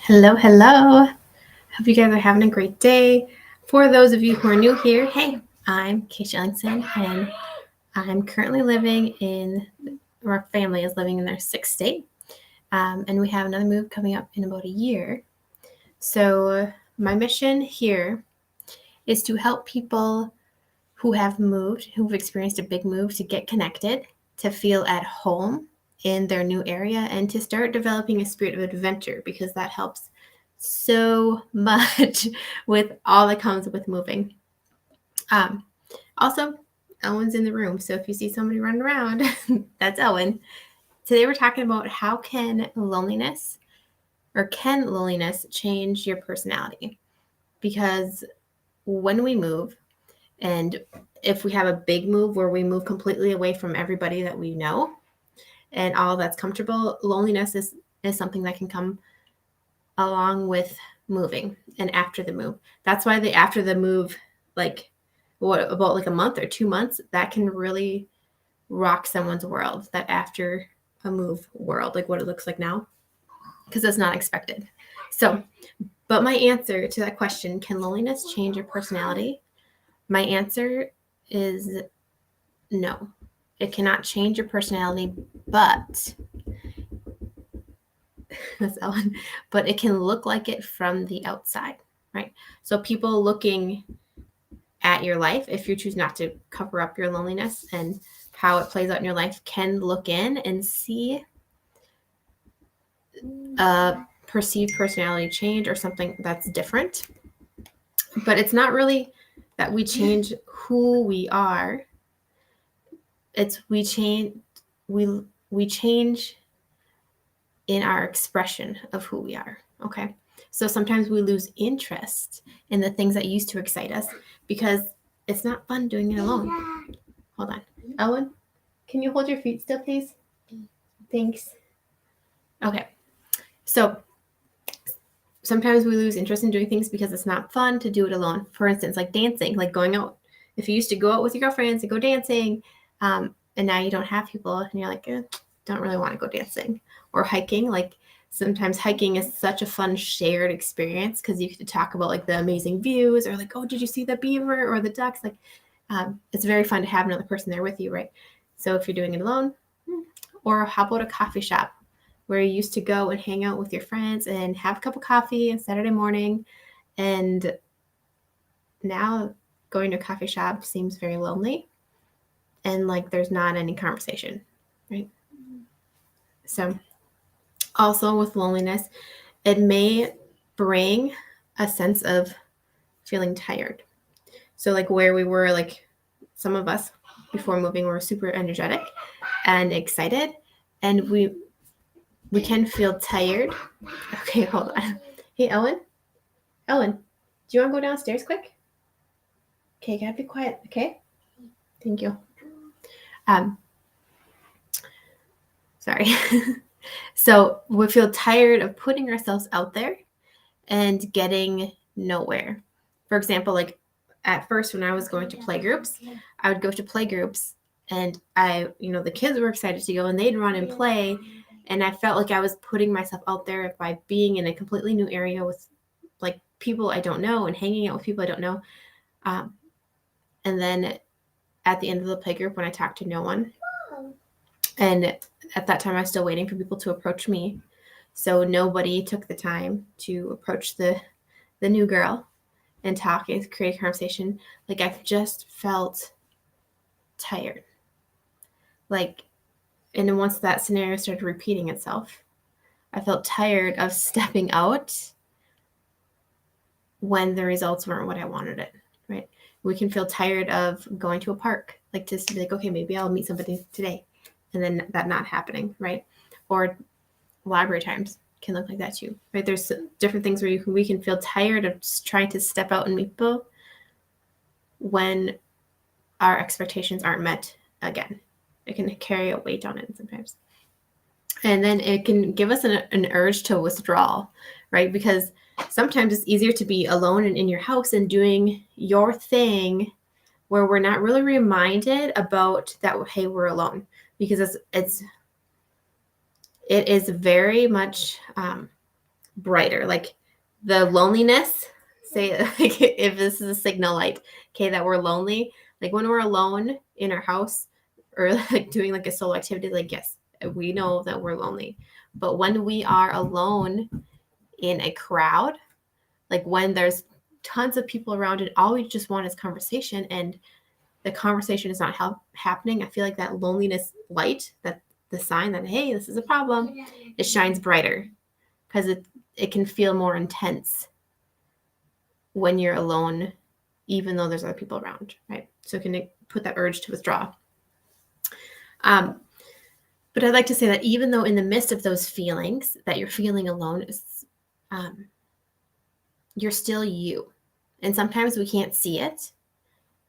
Hello, hello. Hope you guys are having a great day. For those of you who are new here, hey, I'm Keisha Ellingson, and I'm currently living our family is living in their sixth state, and we have another move coming up in about a year. So, my mission here is to help people who have moved, who've experienced a big move, to get connected, to feel at home in their new area, and to start developing a spirit of adventure because that helps so much with all that comes with moving. Also, Owen's in the room, so if you see somebody running around, that's Owen. Today we're talking about how can loneliness change your personality? Because when we move, and if we have a big move where we move completely away from everybody that we know and all that's comfortable, loneliness is something that can come along with moving and after the move. That's why the after the move, about like a month or 2 months, that can really rock someone's world, that after a move world, like what it looks like now, because it's not expected. So, but my answer to that question, can loneliness change your personality? My answer is no. It cannot change your personality, but that's Ellen, but it can look like it from the outside, right? So people looking at your life, if you choose not to cover up your loneliness and how it plays out in your life, can look in and see a perceived personality change or something that's different. But it's not really that we change who we are. It's we change in our expression of who we are. Okay. So sometimes we lose interest in the things that used to excite us because it's not fun doing it alone. Hold on. Owen, can you hold your feet still, please? Thanks. Okay. So sometimes we lose interest in doing things because it's not fun to do it alone. For instance, like dancing, like going out. If you used to go out with your girlfriends and go dancing, and now you don't have people and you're like, don't really want to go dancing. Or hiking, like sometimes hiking is such a fun shared experience because you get to talk about like the amazing views or like, oh, did you see the beaver or the ducks? Like it's very fun to have another person there with you, right? So if you're doing it alone, or how about a coffee shop where you used to go and hang out with your friends and have a cup of coffee on Saturday morning, and now going to a coffee shop seems very lonely and like there's not any conversation, right? So also with loneliness, it may bring a sense of feeling tired. So like where we were, like some of us before moving were super energetic and excited, and we can feel tired. Okay, hold on. Hey, Ellen, do you want to go downstairs quick? Okay, gotta be quiet. Okay, thank you. Sorry. So we feel tired of putting ourselves out there and getting nowhere. For example, like at first when I was going to play groups, I would go to play groups and the kids were excited to go and they'd run and play. And I felt like I was putting myself out there by being in a completely new area with like people I don't know and hanging out with people I don't know. And then at the end of the play group, when I talked to no one, and at that time I was still waiting for people to approach me. So nobody took the time to approach the new girl and talk and create a conversation. Like I've just felt tired. Like, and then once that scenario started repeating itself, I felt tired of stepping out when the results weren't what I wanted it, right? We can feel tired of going to a park, like to be like, okay, maybe I'll meet somebody today, and then that not happening, right? Or library times can look like that too, right? There's different things where we can feel tired of trying to step out and meet people when our expectations aren't met again. It can carry a weight on it sometimes. And then it can give us an urge to withdraw, right? Because sometimes it's easier to be alone and in your house and doing your thing where we're not really reminded about that, hey, we're alone. Because it is very much brighter. Like the loneliness, say like if this is a signal light, okay, that we're lonely, like when we're alone in our house or like doing like a solo activity, like yes, we know that we're lonely. But when we are alone in a crowd, like when there's tons of people around and all we just want is conversation and the conversation is not happening, I feel like that loneliness light, that the sign that, hey, this is a problem, it shines brighter because it can feel more intense when you're alone, even though there's other people around, right? So it can put that urge to withdraw. But I'd like to say that even though in the midst of those feelings that you're feeling alone, you're still you. And sometimes we can't see it.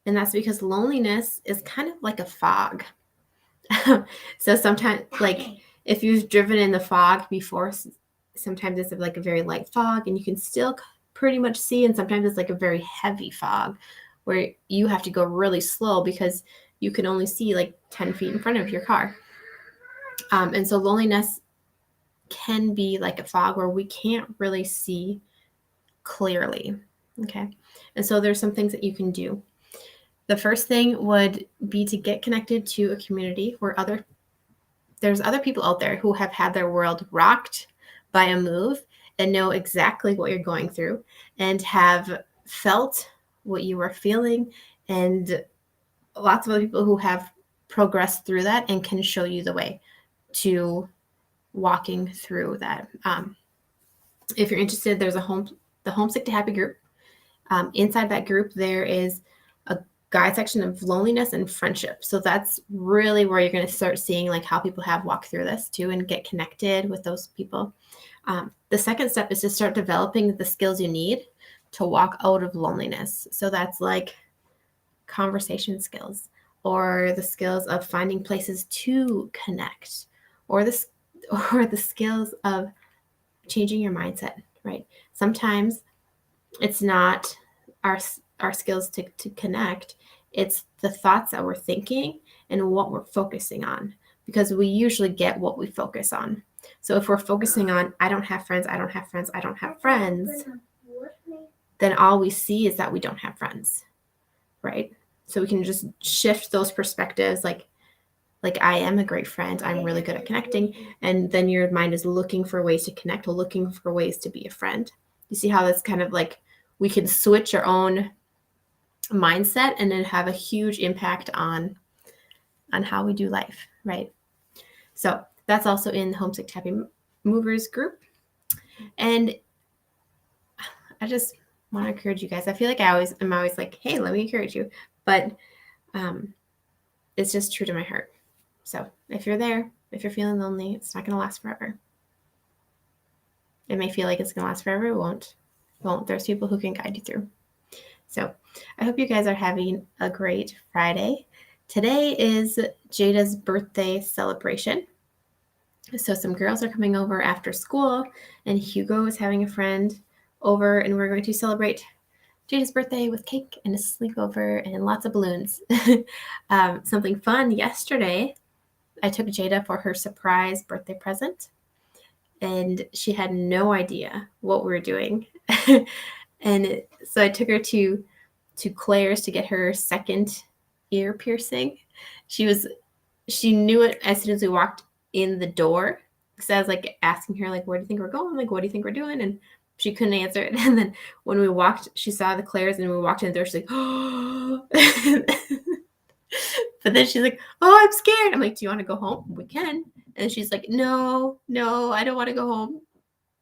And that's because loneliness is kind of like a fog. So sometimes, like if you've driven in the fog before, sometimes it's like a very light fog and you can still pretty much see. And sometimes it's like a very heavy fog where you have to go really slow because you can only see like 10 feet in front of your car. And so loneliness can be like a fog where we can't really see clearly. Okay. And so there's some things that you can do. The first thing would be to get connected to a community where there's other people out there who have had their world rocked by a move and know exactly what you're going through and have felt what you are feeling, and lots of other people who have progressed through that and can show you the way to walking through that. If you're interested, there's the Homesick to Happy group. Inside that group, there is a guide section of loneliness and friendship. So that's really where you're going to start seeing like how people have walked through this too and get connected with those people. The second step is to start developing the skills you need to walk out of loneliness. So that's like conversation skills or the skills of finding places to connect or the skills of changing your mindset, right? Sometimes it's not our skills to connect. It's the thoughts that we're thinking and what we're focusing on, because we usually get what we focus on. So if we're focusing on, I don't have friends, I don't have friends, I don't have friends, then all we see is that we don't have friends, right? So we can just shift those perspectives like I am a great friend, I'm really good at connecting, and then your mind is looking for ways to connect, looking for ways to be a friend. You see how that's kind of like we can switch our own mindset and then have a huge impact on how we do life, right? So that's also in the Homesick to Happy Movers group. And I just want to encourage you guys. I feel like I'm always like, hey, let me encourage you. But it's just true to my heart. So if you're there, if you're feeling lonely, it's not going to last forever. It may feel like it's going to last forever. It won't. There's people who can guide you through. So I hope you guys are having a great Friday. Today is Jada's birthday celebration. So some girls are coming over after school, and Hugo is having a friend over, and we're going to celebrate Jada's birthday with cake and a sleepover and lots of balloons. Something fun yesterday, I took Jada for her surprise birthday present, and she had no idea what we were doing. And so I took her to Claire's to get her second ear piercing. She knew it as soon as we walked in the door, because I was like asking her like, where do you think we're going? Like, what do you think we're doing? And she couldn't answer it. And then when we walked, she saw the Claire's and we walked in the door. She's like, oh. But then she's like, oh, I'm scared. I'm like, do you want to go home? We can. And she's like, no, I don't want to go home.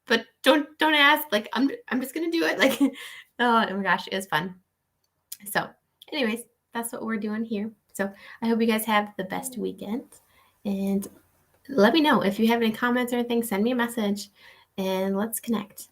But don't ask. Like, I'm just gonna do it. Like, oh my gosh, it was fun. So, anyways, that's what we're doing here. So I hope you guys have the best weekend. And let me know if you have any comments or anything. Send me a message and let's connect.